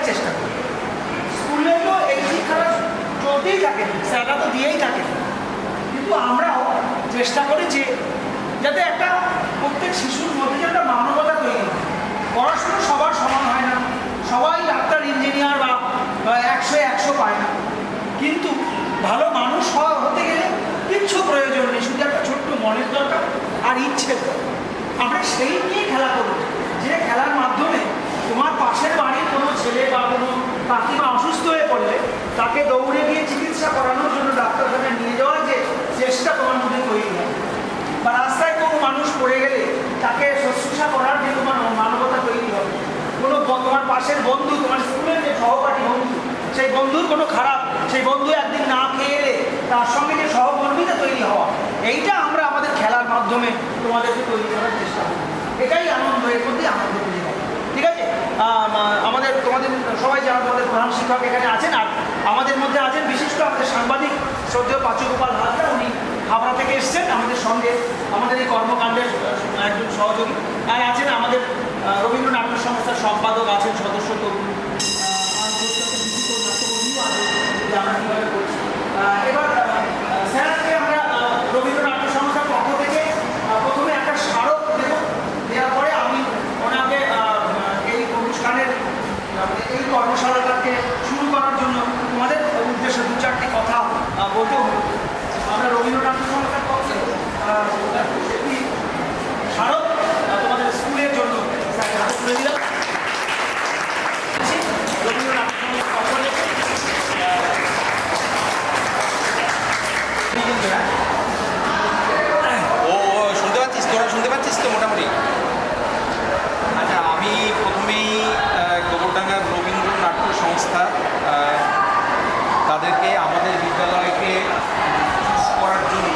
চেষ্টা করি। স্কুলেও এই শিক্ষাটা চলতেই থাকে, স্যাররা তো দিয়েই থাকে, কিন্তু আমরাও চেষ্টা করি যে যাতে একটা প্রত্যেক শিশুর মধ্যে একটা মানবতা তৈরি হয়। পড়াশুনো সবার সমান হয় না, সবাই ডাক্তার ইঞ্জিনিয়ার বা 100 পায় না, কিন্তু ভালো মানুষ হতে গেলে কিচ্ছু প্রয়োজন নেই, শুধু একটা ছোট্ট মনের দরকার আর ইচ্ছের দরকার। আমরা সেই নিয়ে খেলা করব, যে খেলার মাধ্যমে তোমার পাশের বাড়ির কোনো ছেলে বা কোনো কাকিমা অসুস্থ হয়ে পড়লে তাকে দৌড়ে গিয়ে চিকিৎসা করানোর জন্য ডাক্তারখানায় নিয়ে যাওয়ার যে চেষ্টা তোমার মধ্যে তৈরি হয়, বা রাস্তায় কোনো মানুষ পড়ে গেলে তাকে শুশ্রূষা করার যে তোমার মানবতা তৈরি হবে। কোনো তোমার পাশের বন্ধু, তোমার স্কুলের যে সহপাঠী বন্ধু, সেই বন্ধুর কোনো খারাপ, সেই বন্ধু একদিন না খেয়ে এলে তার সঙ্গে যে সহকর্মীতা তৈরি হওয়া, এইটা আমরা আমাদের খেলার মাধ্যমে তোমাদেরকে তৈরি করার চেষ্টা করি। এটাই আনন্দ, এর মধ্যে আনন্দ তৈরি হয়। ঠিক আছে, আমাদের তোমাদের সবাই যারা তোমাদের প্রধান শিক্ষক এখানে আছেন, আর আমাদের মধ্যে আছেন বিশিষ্ট আমাদের সাংবাদিক শ্রদ্ধেয় পাচু গোপাল হালদার, উনি হাবড়া থেকে এসছেন আমাদের সঙ্গে, আমাদের এই কর্মকাণ্ডের একজন সহযোগী। আর আছেন আমাদের রবীন্দ্র নাট্য সংস্থার সম্পাদক আছেন, সদস্য তরুণ, আমরা কীভাবে করছি। এবার স্যারকে আমরা রবীন্দ্র নাট্য সংস্থার পক্ষ থেকে প্রথমে একটা স্মারক দেব, দেওয়ার পরে আমি ওনাকে এই অনুষ্ঠানের এই কর্মশালাটাকে শুরু করার জন্য তোমাদের উদ্দেশ্যে 2-4টি কথা বলতে হলো। আমরা রবীন্দ্র নাট্য সংস্থার পক্ষে একটি স্মারক তোমাদের স্কুলের জন্য স্যার হাতে তুলে দিলাম। রবীন্দ্র নাট্য সংস্থার পক্ষ থেকে শুনতে পাচ্ছিস, তোরা শুনতে পাচ্ছিস তো মোটামুটি? আচ্ছা, আমি প্রথমেই গোবরডাঙ্গার রবীন্দ্র নাট্য সংস্থা তাদেরকে আমাদের বিদ্যালয়কে চুজ করার জন্য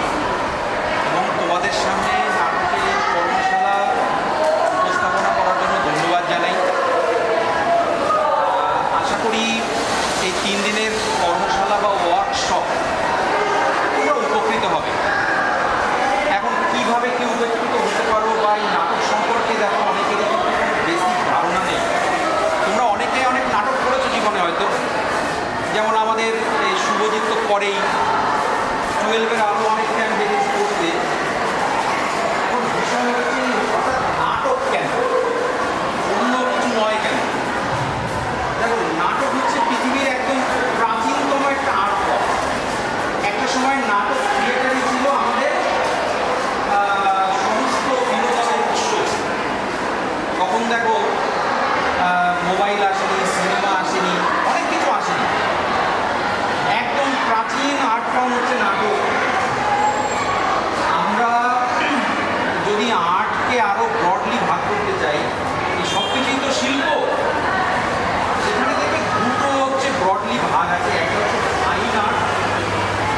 এবং তোমাদের সামনে নাটকের কর্মশালা উপস্থাপনা করার জন্য ধন্যবাদ জানাই। আশা করি এই 3 দিনের কর্মশালা বা ওয়ার্কশপ তোমরা উপকৃত হবে। এখন কীভাবে কি উপকৃত হতে পারো বা এই নাটক সম্পর্কে দেখো অনেকেরই বেসিক ধারণা নেই। তোমরা অনেকে অনেক নাটক করেছো জীবনে হয়তো, যেমন আমাদের এই শুভজিৎ তো করেই, 12-এর আরও অনেক টাইম বেরিয়েছে করতে। এখন বিষয় হচ্ছে হঠাৎ নাটক কেন, অন্য কিছু নয় কেন? দেখো, নাটক হচ্ছে পৃথিবীর একদম প্রাচীনতম একটা আর্ট ফর্ম। একটা সময় নাটক থিয়েটারই ছিল আমাদের সমস্ত বিনোদনের উৎস। তখন দেখো মোবাইল আসেনি, সিনেমা আসেনি, অনেক কিছু আসেনি। একদম প্রাচীন আর্ট ফর্ম হচ্ছে নাটক। আমরা যদি আর্টকে আরও ব্রডলি ভাগ করতে চাই, এই সব কিছুই তো শিল্প, সেখানে দেখবে দুটো হচ্ছে ব্রডলি ভাগ আছে। একটা হচ্ছে ফাইন আর্ট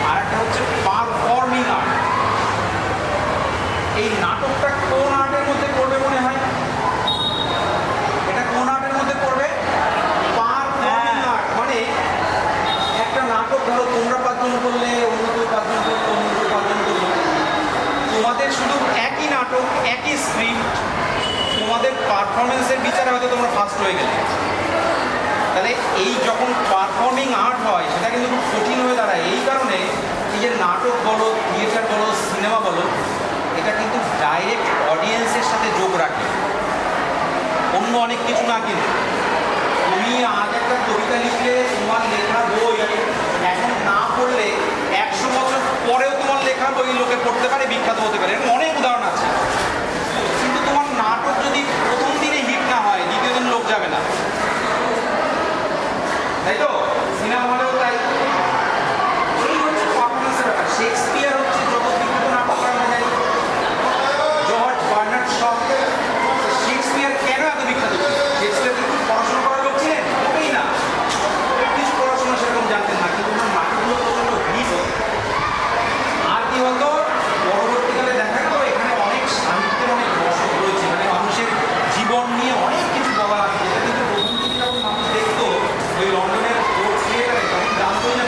আর একটা হচ্ছে পারফর্মিং আর্ট। এই নাটকটা কোন আর্টের মধ্যে পড়বে মনে হয়? এটা কোন আর্টের মধ্যে পড়বে? Performing art. মানে একটা নাটক ধরো তোমরা 5 জন করলে, অন্য কেউ 5 জন করলো, অন্য কেউ 5 জন করলো, তোমাদের শুধু একই নাটক, একই স্ক্রিপ্ট, তোমাদের পারফরমেন্সের বিচারে হয়তো তোমরা ফার্স্ট হয়ে গেলে। তাহলে এই যখন পারফর্মিং আর্ট হয় সেটা কিন্তু খুব কঠিন হয়ে দাঁড়ায়। এই কারণে এই যে নাটক বলো, থিয়েটার বলো, সিনেমা বলো, এটা কিন্তু ডাইরেক্ট অডিয়েন্সের সাথে যোগ রাখে, অন্য অনেক কিছু না। কিন্তু তুমি আজ একটা কবিতা লিখলে, তোমার লেখা বই এখন না পড়লে 100 বছর পরেও তোমার লেখা বই লোকে পড়তে পারে, বিখ্যাত হতে পারে, এরকম অনেক উদাহরণ আছে। কিন্তু তোমার নাটক যদি প্রথম দিনে হিট না হয়, দ্বিতীয় দিন লোক যাবে না, তাই তো? সিনেমা হলেও তাই। এই হচ্ছে পারফরমেন্সের ব্যাপার। শেক্সপিয়ার হচ্ছে জগৎবিখ্যাত নাটককার, আমরা জানি, জর্জ বার্নার্ড শ। শেক্সপিয়ার কেন এত বিখ্যাত? শেক্সপিয়ার কিন্তু পড়াশোনা করার লোক ছিলেন? মোটেই না, কিছু পড়াশোনা সেরকম জানতেন না, কিন্তু ওনার নাটকগুলো প্রচণ্ড হিট হতো। আর কি হতো, পরবর্তীকালে দেখা গেল এখানে অনেক সাহিত্যের অনেক রসদ রয়েছে, মানে মানুষের জীবন নিয়ে অনেক কিছু বলা আছে। এটা কিন্তু প্রথম দিকে যখন মানুষ দেখতো ওই লন্ডনের থিয়েটারে, তখন জানতোই না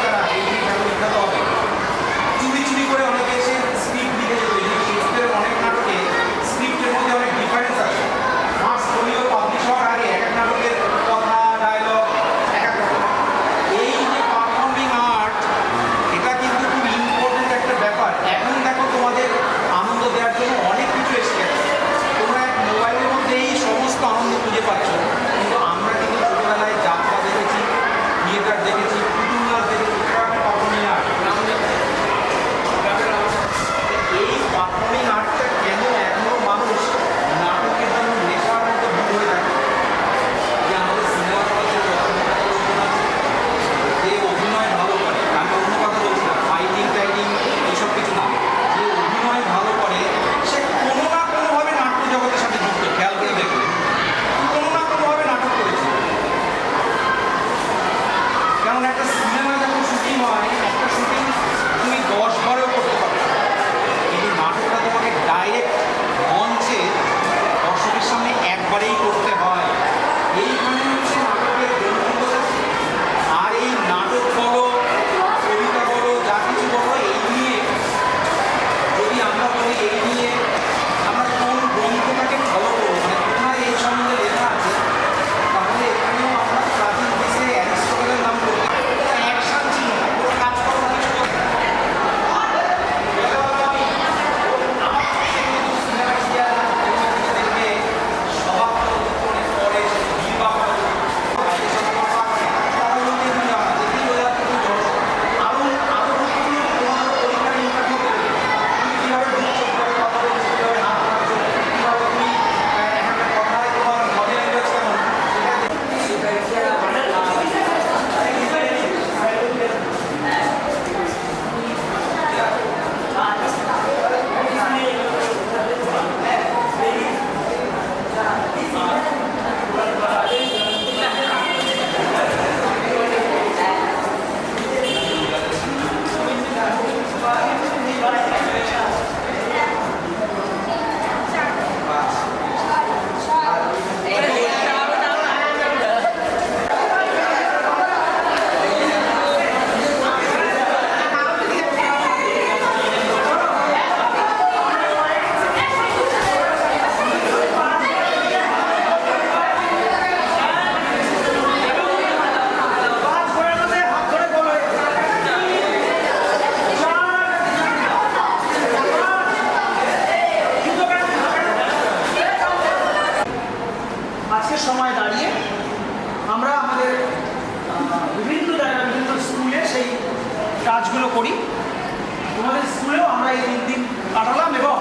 আমরা এই 3 দিন কাটালাম এবং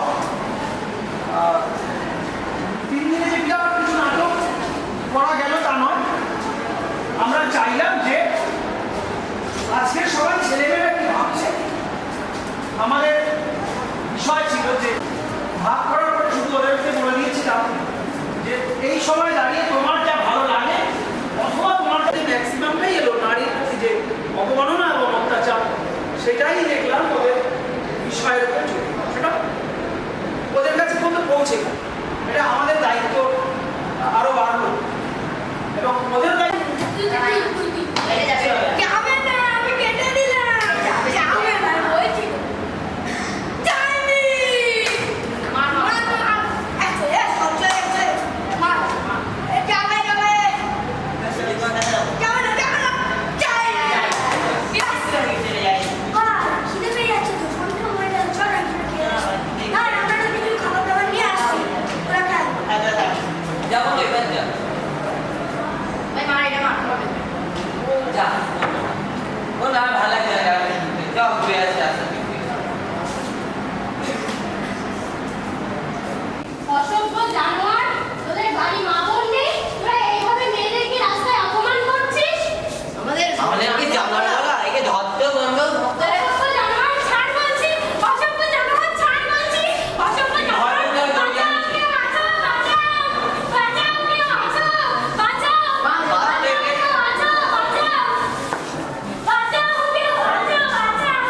3 দিনে যে বিরাট কিছু নাটক করা গেল তা নয়, আমরা চাইলাম যে আজকে সবাই ছেলেমেয়েরা কি ভাবছে। আমাদের বিষয় ছিল যে ভাগ করার পরে শুধু ওদেরকে বলে দিয়েছিলাম যে এই সময় দাঁড়িয়ে তোমার যা ভালো লাগে অথবা তোমার কাছে ম্যাক্সিমামটাই এলো নারীর প্রতি যে অবমাননা এবং অত্যাচার, সেটাই দেখলাম ওদের বিষয়ের উপর চলে, সেটা ওদের কাছে কিন্তু পৌঁছে গেল। এটা আমাদের দায়িত্ব আরো বাড়লো এবং ওদের দায়িত্ব অসভ্য জানোয়ার, তোদের বাড়ি মা বোন নেই, তোরা এইভাবে মেয়েদেরকে রাস্তায় অপমান করছিস। আমাদেরকে জানার বলা একে ধরতে বলবো। অসভ্য জানোয়ার, ছাড় বলছি। অসভ্য জানোয়ার, ছাড় বলছি। অসভ্য জানোয়ার, বাঁচাও, কেউ বাঁচাও, বাঁচাও। বাঁচাও, কেউ বাঁচাও, বাঁচাও। বাঁচাও, কেউ বাঁচাও, বাঁচাও। বাঁচাও, কেউ বাঁচাও, বাঁচাও।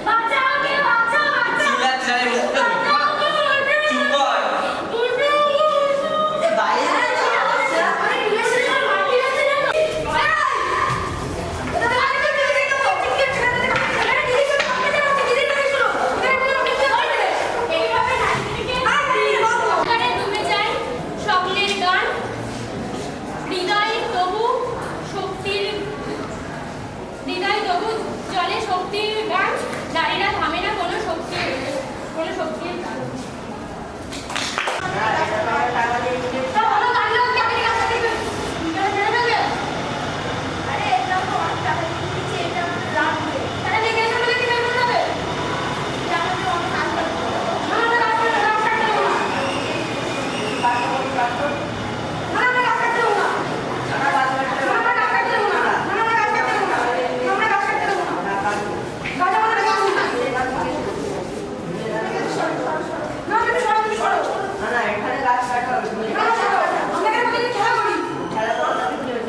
বাঁচাও, কেউ বাঁচাও, বাঁচাও। চিল্লাচ্ছি না, এই মুখটা ধরতে বাঁচাও, কেউ বাঁচাও। চুপ কর। উঠে, বাইরে চলে শক্তির গান, নারীরা থামে না কোনো শক্তির গান। ভালো লাগলো, চাকরি কাজটা দেখবে। আরে এটা তো অনেক টাকা দিয়ে দিচ্ছে, এটা লাগবে। তাহলে দেখে এসে বলে কি করতে হবে? জানো তো অনেক কাজ করতে হবে। না, না, কাজ করতে হবে, কাজ করতে হবে না। না, না, কাজ করতে হবে না। না, না, কাজ করতে হবে না। না, না, কাজ করতে হবে না। না, না, কাজ করতে হবে না। না, না, কাজ করতে হবে না। কাজ আমাদের কাজ না। না, তুমি সরো, তুমি সরো। না, আমরা কেন প্রতিদিন খেলা করি?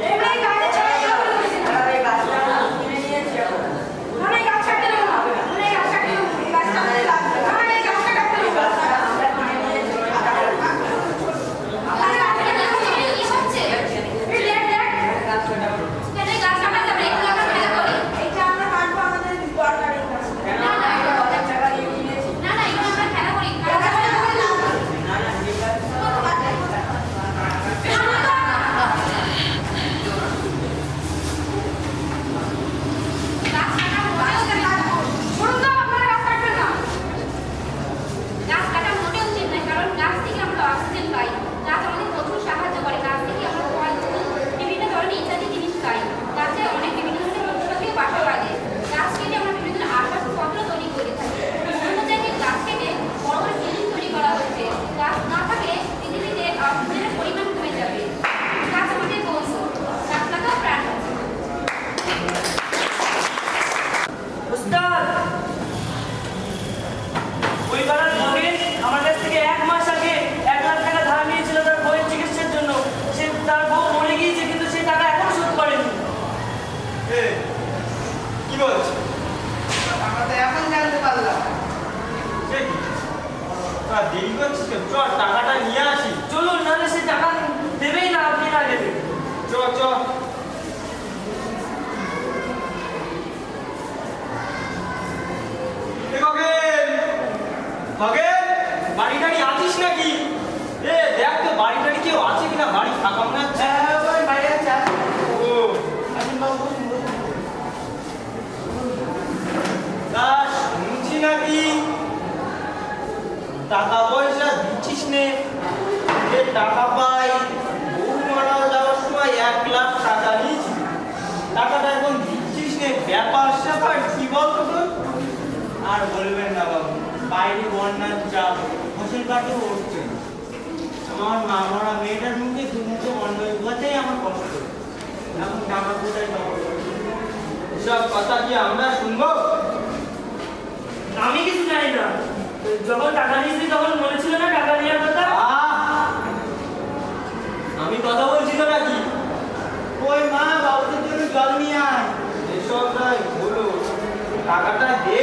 এমনি গাড়িতে চলে খেলা করতেছি। না, না, এই গাছ কাটতে দেবো না। না, এই গাছটা কাটতে দেবো না। না, এই গাছটা কাটতে দেবো না। আরে গাছটা কাটতে দেবো না। কি হচ্ছে? এই দেখ, দেখ। কেন এই গাছ কাটা যাবে? এগুলো আমরা খেলা করি। এটা আমরা কাটবো, আমাদের দরকার এটা। না, না, এগুলো অনেক টাকা দিয়ে কিনেছি। না, না, এগুলো আমরা খেলা করি। গাছ কাটা যাবে না। গাছ কাটা মোটেও উচিত নয়, কারণ গাছ থেকে আমরা অক্সিজেন পাই। গাছ আমাদের প্রচুর সাহায্য করে। গাছ থেকে আমরা ফল, ফুল, বিভিন্ন ধরনের ইত্যাদি জিনিস পাই। গাছে অনেক বিভিন্ন ধরনের পশুপাখিও বাসা বাঁধে। গাছ কেটে আমরা বিভিন্ন ধরনের আসবাবপত্র তৈরি করে থাকি। বিভিন্ন জায়গায় গাছ কেটে বড় বড় বিল্ডিং তৈরি করা হচ্ছে। গাছ না থাকলে পৃথিবীতে অক্সিজেনের পরিমাণ কমে যাবে। গাছ আমাদের বন্ধু, গাছ লাগাও প্রাণ বাঁচাও। উস্তাদ, ওই পাড়ার খগেন আমার কাছ থেকে 1 মাস আগে 1 লাখ টাকা ধার নিয়েছিল তার বউয়ের চিকিৎসার জন্য। সে তার বউ মরে গিয়েছে, কিন্তু সেই টাকা এখনো শোধ করেনি। কি বলছ? আমরা তো এখন জানতে পারলাম। সে কি? দেরি করছিস কেন? চল টাকাটা নিয়ে আসি। চলুন, নাহলে সে টাকা দেবেই না, আপনি না দেবেন। চল চল। খগেন, খগেন, বাড়ি টাড়ি আছিস নাকি? দেখ তো বাড়ি টাড়ি কেউ আছে কিনা, বাড়ি ফাঁকা মনে হচ্ছে। বাইরে আছে। ও তা শুনছি নাকি টাকা পয়সা দিচ্ছিস নে, যে টাকা পাই বউ মারা যাওয়ার সময় 1 লাখ টাকা নিয়েছি, টাকাটা এখন দিচ্ছিস নে, ব্যাপার স্যাপার কি বলতো তোর? আর বলবেন না বাবু, বাইরে বন্যার চাপ ফসল কাটেও উঠছে না। আমার মা মরা মেয়েটার মুখে দুমুখে অন্ন উপাতেই আমার কষ্ট। এখন টাকা কোথায় পাবো? সব কথা কি আমরা শুনবো? আমি কিছু জানি না। যখন টাকা নিয়েছি তখন মনে ছিল না টাকা নেওয়ার কথা? আমি কথা বলছি তো নাকি? ওই মা বাবুদের জন্য জল নিয়ে আয়। এসব নয়, বলো টাকাটা দে।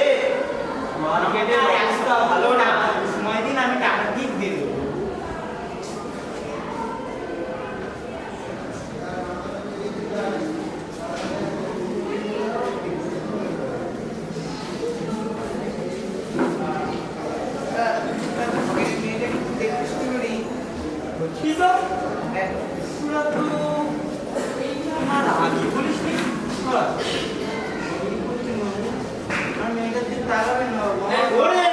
মার্কেটের অবস্থা ভালো না। সময় দিন, আমি টাকা ঠিক দিয়ে দেবো। কিসব? তোরা তো আমার আগে বলিস নি? আর মেয়েটার দিকে তাকাবেন না বাবা। ওরে,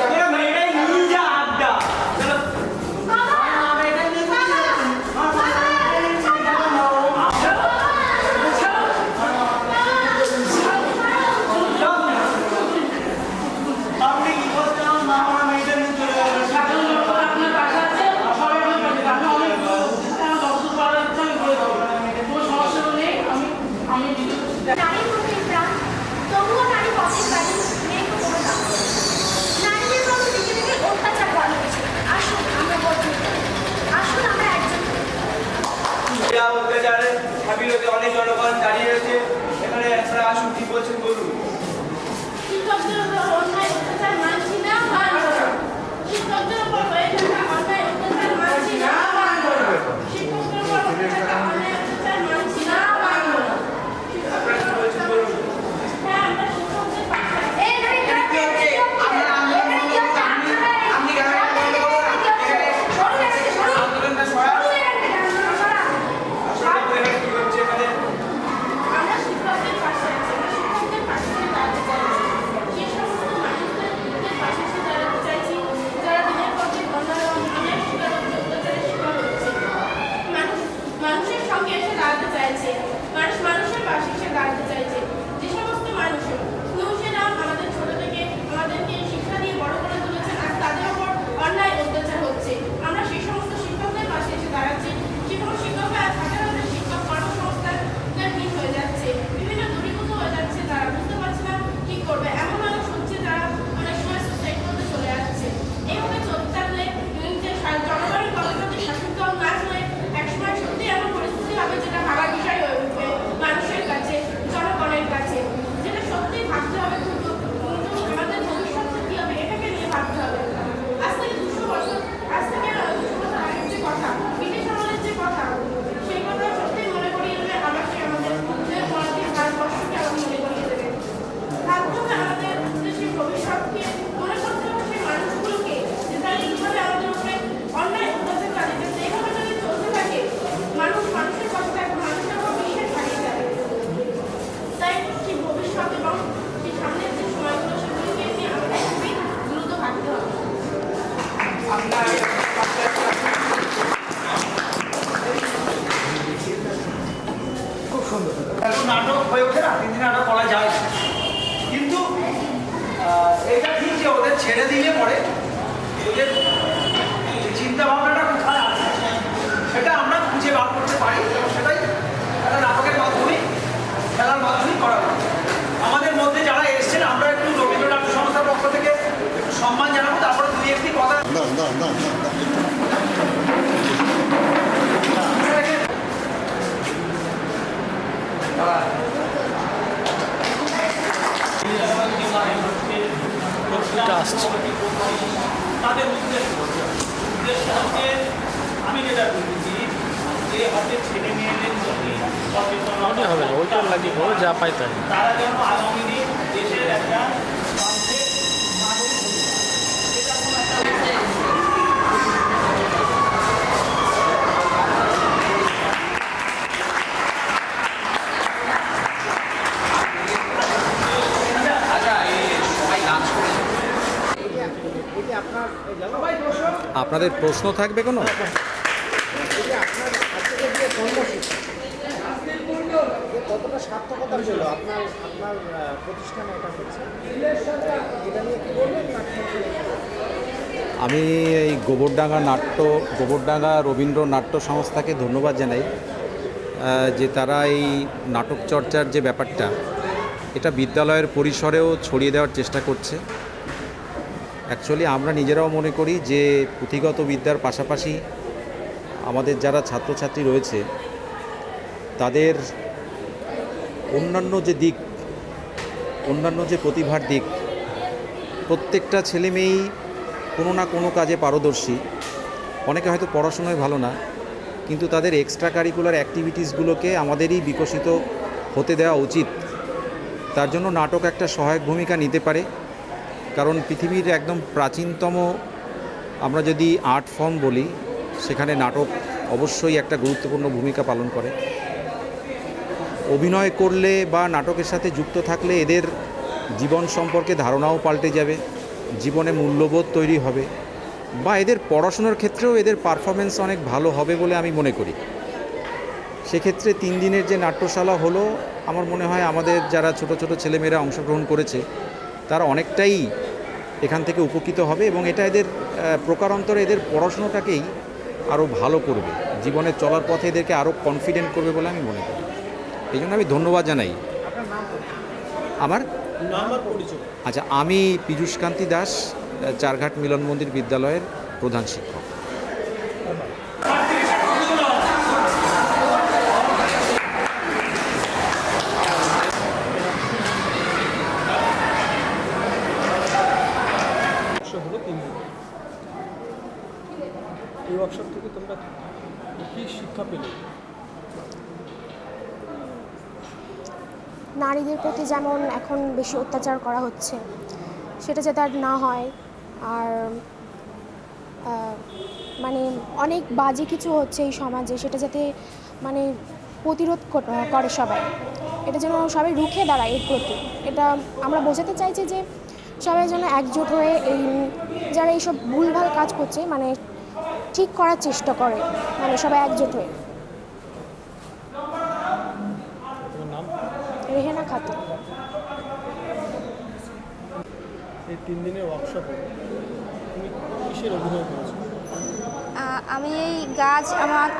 তোরা মেয়েটাই নিয়ে যা আড্ডা। চলো। আপনি কি করছেন? আমার মা আমার মেয়েটা নিয়ে চলে যাবেন। টাকার ব্যাপার আপনার টাকা আছে, সবাই বলবে, টাকা অনেক দশ বারো ইচ্ছা আমি করে দেবো। কোনো সমস্যা নেই, আমি দিতে নারীর মুখে প্রাণ, তবুও নারী পথের বাইরে নেই কোনো দাম। নারীদের উপর দিকে থেকে অত্যাচার করা হয়েছে। আসুন আমরা বদলে যাই। আসুন আমরা একজন হই। যা অত্যাচারে হাবিলতে অনেক জনগণ দাঁড়িয়ে রয়েছে। এখানে আপনারা আসুন, কি বলছেন বলুন। শিক্ষকদের উপর অন্যায় অত্যাচার মানছি না, মানব না। শিক্ষকদের উপর হয়ে থাকা অন্যায় অত্যাচার মানছি না, মানব না। শিক্ষকদের উপর হয়ে থাকা অন্যায় অত্যাচার মানছি না, মানব না। আপনারা কি বলছেন বলুন। হ্যাঁ, আমরা শিক্ষকদের পাশে আছি। এখানে কি হচ্ছে? আপনি কেন বন্ধ করুন? এখানে আন্দোলনটা সরান। এখানে কি হচ্ছে এখানে? আমরা শিক্ষকদের পাশে আছি। আমরা শিক্ষকদের পাশে এসে দাঁড়াতে চাইছি। যে সমস্ত মানুষদের পাশে এসে দাঁড়াতে চাইছি, যারা দিনের পর দিন অন্যায়ের শিকার হচ্ছে, অত্যাচারের শিকার হচ্ছে। মানুষের সঙ্গে এসে দাঁড়াতে চাইছে। মানুষের পাশে এসে দাঁড়াতে চাইছে। যে সমস্ত মানুষেরা আমাদের ছোট থেকে আমাদেরকে শিক্ষা দিয়ে বড় করে তুলেছেন, আজ তাদের উপর অন্যায় অত্যাচার হচ্ছে। আমরা সেই সমস্ত শিক্ষকদের পাশে এসে দাঁড়াচ্ছি। যে কোনো শিক্ষকরা আজ হাজার হাজার শিক্ষক কর্মসংস্থানহীন হয়ে যাচ্ছে, বিভিন্ন দূরীভূত হয়ে যাচ্ছে, তারা বুঝতে পারছে না কি করবে। এমন মানুষ হচ্ছে যারা অনেক সময় সুসাইড করতে চলে যাচ্ছে। এইভাবে চলতে থাকলে যে জনগণের পদক্ষেপে শাসক দল না চলে একসময় সত্যি এমন পরিস্থিতি হবে যেটা ভাবার বিষয় হয়ে উঠবে মানুষের কাছে, জনগণের কাছে। যেটা সত্যি ভাবতে হবে, কিন্তু আমাদের ভবিষ্যৎটা কি হবে এটাকে নিয়ে ভাবতে হবে। আজ থেকে 200 বছর আগের যে কথা, ব্রিটিশ আমলের যে কথা, সেই কথা সত্যিই মনে করিয়ে দেবে আমাকে, আমাদের পরবর্তী ভারতবর্ষকে আবার মনে করিয়ে দেবে। ভাবতে হবে আমাদের দেশের ভবিষ্যৎকে, মনে করতে হবে সেই মানুষগুলোকে যে তারা কীভাবে আমাদের উপরে অন্যায় অত্যাচার চালিয়ে যাচ্ছে। এইভাবে যদি চলতে থাকে মানুষের পাশে থাকবে, মানুষের উপর বিশ্বাস হারিয়ে যাবে। তাই সেই ভবিষ্যৎ এবং সেই সামনের যে সময়গুলো সেগুলোকে নিয়ে আমাদের খুবই দ্রুত ভাবতে হবে। আপনার খুব সুন্দর। এখন নাটক হয়ে ওঠে না, 3 দিন নাটক করা যায় না। কিন্তু এটা ঠিক যে ওদের ছেড়ে দিলে পরে ওদের চিন্তা ভাবনাটা কোথায় আছে সেটা আমরা খুঁজে বার করতে পারি, এবং সেটাই একটা নাটকের মাধ্যমে, খেলার মাধ্যমেই করা হয়। আমাদের মধ্যে যারা এসেছেন আমরা একটু রবীন্দ্র নাট্য সংস্থার পক্ষ থেকে একটু সম্মান জানাবো, তারপরে 2-1টি কথা তাদের উদ্দেশ্য হচ্ছে, আমি যেটা বলছি যে হচ্ছে ছেলে মেয়েদের প্রতি সচেতন হবে না, ওইটা লাগিব যা পাই তাই। তারা যেন আগামী দিন দেশের একটা মানুষের নাগরিক হতে পারে। এটা কোনো একটা আপনাদের প্রশ্ন থাকবে কোনো? আপনার কতটা সার্থকতা ছিল আপনার আপনার প্রতিষ্ঠানে এটা হচ্ছে এটা নিয়ে কি বলবেন? আমি এই গোবরডাঙ্গা রবীন্দ্র নাট্য সংস্থাকে ধন্যবাদ জানাই যে তারা এই নাটক চর্চার যে ব্যাপারটা এটা বিদ্যালয়ের পরিসরেও ছড়িয়ে দেওয়ার চেষ্টা করছে। অ্যাকচুয়ালি আমরা নিজেরাও মনে করি যে পুঁথিগত বিদ্যার পাশাপাশি আমাদের যারা ছাত্রছাত্রী রয়েছে তাদের অন্যান্য যে প্রতিভার দিক, প্রত্যেকটা ছেলেমেয়েই কোনো না কোনো কাজে পারদর্শী। অনেকে হয়তো পড়াশোনায় ভালো না, কিন্তু তাদের এক্সট্রা কারিকুলার অ্যাক্টিভিটিসগুলোকে আমাদেরই বিকশিত হতে দেওয়া উচিত। তার জন্য নাটক একটা সহায়ক ভূমিকা নিতে পারে, কারণ পৃথিবীর একদম প্রাচীনতম আমরা যদি আর্ট ফর্ম বলি সেখানে নাটক অবশ্যই একটা গুরুত্বপূর্ণ ভূমিকা পালন করে। অভিনয় করলে বা নাটকের সাথে যুক্ত থাকলে এদের জীবন সম্পর্কে ধারণাও পাল্টে যাবে, জীবনে মূল্যবোধ তৈরি হবে, বা এদের পড়াশোনার ক্ষেত্রেও এদের পারফরমেন্স অনেক ভালো হবে বলে আমি মনে করি। সেক্ষেত্রে 3 দিনের যে নাট্যশালা হলো, আমার মনে হয় আমাদের যারা ছোট ছোট ছেলেমেয়েরা অংশগ্রহণ করেছে তারা অনেকটাই এখান থেকে উপকৃত হবে এবং এটা এদের প্রকারান্তরে এদের পড়াশোনাটাকেই আরও ভালো করবে, জীবনে চলার পথে এদেরকে আরও কনফিডেন্ট করবে বলে আমি মনে করি। এই জন্য আমি ধন্যবাদ জানাই। আমার আচ্ছা, আমি পীযূষকান্তি দাস, চারঘাট মিলন মন্দির বিদ্যালয়ের প্রধান শিক্ষক। হলো 3 দিন। এই ওয়ার্কশপ থেকে তোমরা কী শিক্ষা পেলে? নারীদের প্রতি যেমন এখন বেশি অত্যাচার করা হচ্ছে সেটা যাতে আর না হয়, আর মানে অনেক বাজে কিছু হচ্ছে এই সমাজে, সেটা যাতে মানে প্রতিরোধ করে সবাই, এটা যেন সবাই রুখে দাঁড়ায় এর প্রতি। এটা আমরা বোঝাতে চাইছি যে সবাই যেন একজোট হয়ে এই যারা এইসব ভুলভাল কাজ করছে মানে ঠিক করার চেষ্টা করে, মানে সবাই একজোট হয়ে। রেহেনা খাতুন। এই 3 দিনের ওয়ার্কশপে তুমি কিসের অভিনয় করেছো? আমি এই গাছ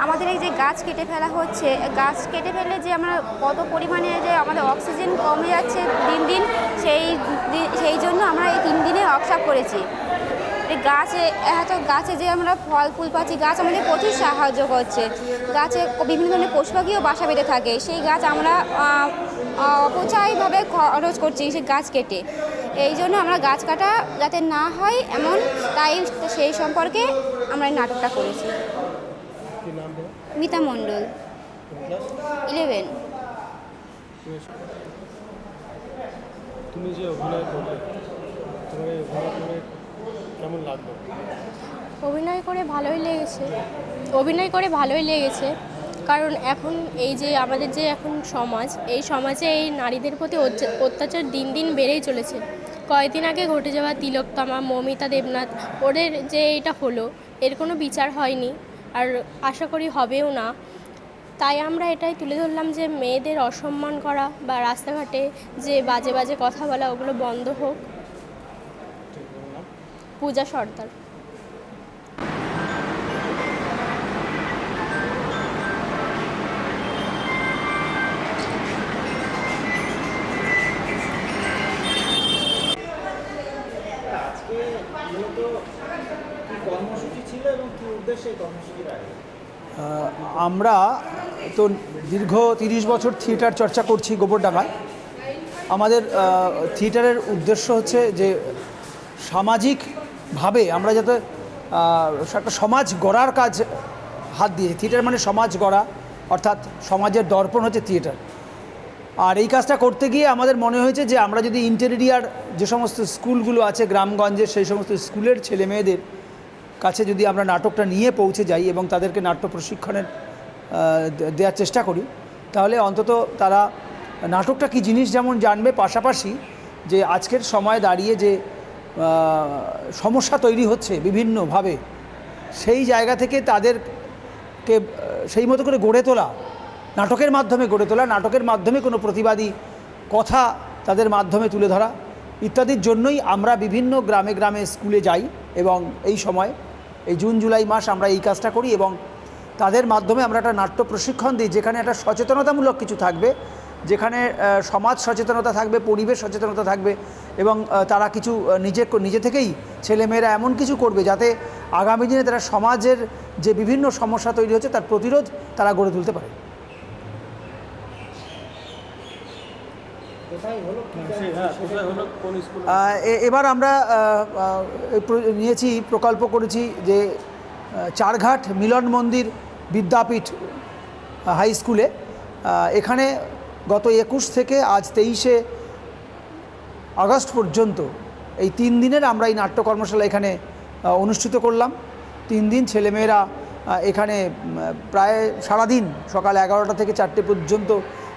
আমাদের এই যে গাছ কেটে ফেলা হচ্ছে, গাছ কেটে ফেললে যে আমরা কত পরিমাণে যে আমাদের অক্সিজেন কমে যাচ্ছে দিন দিন, সেই জন্য আমরা এই 3 দিনে ওয়ার্কশপ করেছি। এই গাছে যে আমরা ফল ফুল পাচ্ছি, গাছ আমাদের প্রচুর সাহায্য করছে। গাছে বিভিন্ন ধরনের পশু পাখিও বাসা বেঁধে থাকে, সেই গাছ আমরা অপচয়ভাবে খরচ করছি সেই গাছ কেটে। এই জন্য আমরা গাছ কাটা যাতে না হয় এমন, তাই সেই সম্পর্কে আমরা এই নাটকটা করেছি। মিতা মণ্ডল, 11। তুমি যে অভিনয় করলে, তোমার এই অভিনয় করে কেমন লাগলো? অভিনয় করে ভালোই লেগেছে, কারণ এখন এই যে আমাদের যে এখন সমাজ, এই সমাজে এই নারীদের প্রতি অত্যাচার দিন দিন বেড়েই চলেছে। কয়েকদিন আগে ঘটে যাওয়া তিলোত্তমা, মৌমিতা দেবনাথ, ওদের যে এটা হলো, এর কোনো বিচার হয়নি আর আশা করি হবেও না। তাই আমরা এটাই তুলে ধরলাম যে মেয়েদের অসম্মান করা বা রাস্তাঘাটে যে বাজে বাজে কথা বলা, ওগুলো বন্ধ হোক। পূজা সর্দার। আজকে মূলত কি কর্মসূচি ছিল এবং কি উদ্দেশ্যে এই কর্মসূচির আয়োজন? আমরা তো দীর্ঘ 30 বছর থিয়েটার চর্চা করছি গোবরডাঙ্গায়। আমাদের থিয়েটারের উদ্দেশ্য হচ্ছে যে সামাজিকভাবে আমরা যাতে একটা সমাজ গড়ার কাজ হাত দিয়েছি। থিয়েটার মানে সমাজ গড়া, অর্থাৎ সমাজের দর্পণ হচ্ছে থিয়েটার। আর এই কাজটা করতে গিয়ে আমাদের মনে হয়েছে যে আমরা যদি ইন্টেরিয়ার যে সমস্ত স্কুলগুলো আছে গ্রামগঞ্জের, সেই সমস্ত স্কুলের ছেলে মেয়েদের কাছে যদি আমরা নাটকটা নিয়ে পৌঁছে যাই এবং তাদেরকে নাট্য প্রশিক্ষণের দেওয়ার চেষ্টা করি, তাহলে অন্তত তারা নাটকটা কী জিনিস যেমন জানবে, পাশাপাশি যে আজকের সময় দাঁড়িয়ে যে সমস্যা তৈরি হচ্ছে বিভিন্নভাবে, সেই জায়গা থেকে তাদেরকে সেই মতো করে গড়ে তোলা নাটকের মাধ্যমে গড়ে তোলা, নাটকের মাধ্যমে কোনো প্রতিবাদী কথা তাদের মাধ্যমে তুলে ধরা ইত্যাদির জন্যই আমরা বিভিন্ন গ্রামে গ্রামে স্কুলে যাই এবং এই সময় এই জুন জুলাই মাস আমরা এই কাজটা করি এবং তাদের মাধ্যমে আমরা একটা নাট্য প্রশিক্ষণ দিই, যেখানে একটা সচেতনতামূলক কিছু থাকবে, যেখানে সমাজ সচেতনতা থাকবে, পরিবেশ সচেতনতা থাকবে এবং তারা কিছু নিজে থেকেই ছেলেমেয়েরা এমন কিছু করবে যাতে আগামী দিনে তারা সমাজের যে বিভিন্ন সমস্যা তৈরি হচ্ছে তার প্রতিরোধ তারা গড়ে তুলতে পারে। কোথায় হলো কোথায় হলো কোন স্কুল? এবার আমরা নিয়েছি, প্রকল্প করেছি যে চারঘাট মিলন মন্দির বিদ্যাপীঠ হাই স্কুলে। এখানে গত 21 থেকে আজ 23শে আগস্ট পর্যন্ত এই 3 দিনের আমরা এই নাট্য কর্মশালা এখানে অনুষ্ঠিত করলাম। 3 দিন ছেলেমেয়েরা এখানে প্রায় সারাদিন সকাল 11টা থেকে 4টে পর্যন্ত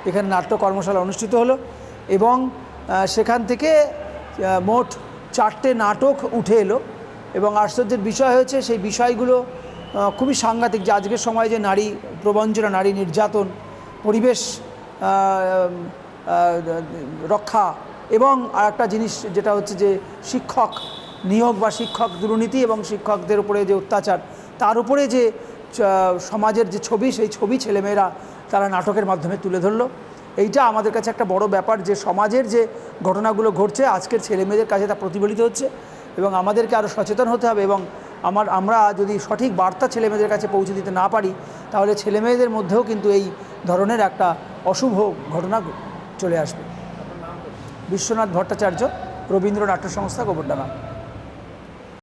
এখানে নাট্য কর্মশালা অনুষ্ঠিত হলো এবং সেখান থেকে মোট 4টে নাটক উঠে এলো এবং আশ্চর্যের বিষয় হয়েছে সেই বিষয়গুলো খুবই সাংঘাতিক, যে আজকের সময়ে যে নারী প্রবঞ্চনা, নারী নির্যাতন, পরিবেশ রক্ষা এবং আরেকটা জিনিস যেটা হচ্ছে যে শিক্ষক নিয়োগ বা শিক্ষক দুর্নীতি এবং শিক্ষকদের উপরে যে অত্যাচার, তার উপরে যে সমাজের যে ছবি, সেই ছবি ছেলেমেয়েরা তারা নাটকের মাধ্যমে তুলে ধরলো। এইটা আমাদের কাছে একটা বড় ব্যাপার যে সমাজের যে ঘটনাগুলো ঘটছে আজকের ছেলেমেয়েদের কাছে তা প্রতিফলিত হচ্ছে এবং আমাদেরকে আরও সচেতন হতে হবে এবং আমরা যদি সঠিক বার্তা ছেলেমেয়েদের কাছে পৌঁছে দিতে না পারি তাহলে ছেলেমেয়েদের মধ্যেও কিন্তু এই ধরনের একটা অশুভ ঘটনা চলে আসবে। বিশ্বনাথ ভট্টাচার্য, রবীন্দ্র নাট্য সংস্থা, গোবরডাঙ্গা।